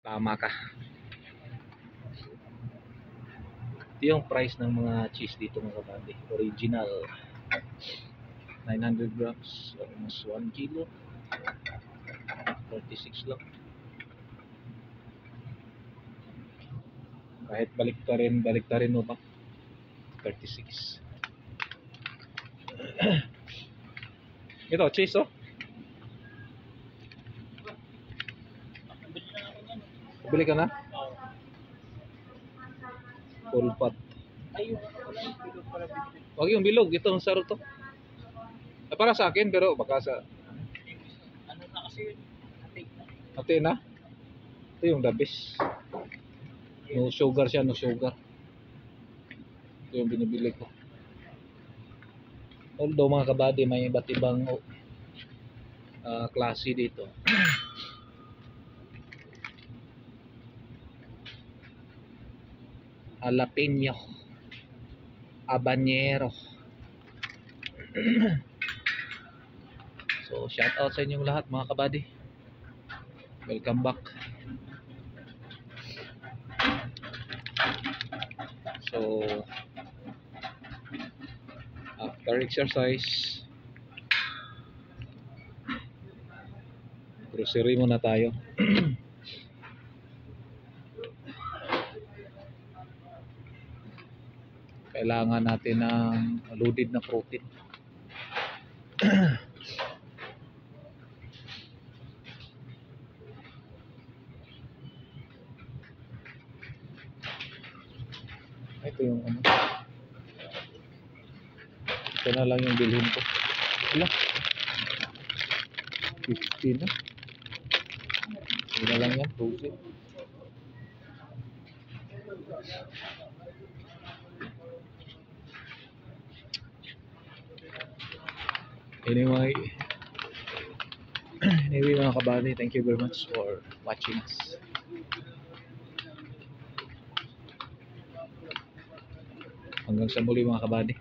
Tama ka. Ito yung price ng mga cheese dito mga kabady. Original. 900 grams. Almost 1 kilo. 36 lang. Kahit balik ta rin mo pa. 36. Ito, cheese oh. Bili ka na? Full pot. Wag yung bilog, ito ang saro to. Para sa akin pero baka sa Ano na kasi yun? ate na. Ito yung the best. No sugar siya, no sugar. Ito yung binibili ko. Although mga kabady may iba't ibang klase dito. Jalapeno, habanero. So shout out sa inyong lahat mga kabady. Welcome back. So after exercise, grocery muna tayo. Kailangan natin ng loaded na protein. Ito yung ano. Ito na lang yung bilhin ko. Ilan? 15 na. Ito na lang yan. 12. Anyway mga kabady, thank you very much for watching us. Hanggang sa muli mga kabady.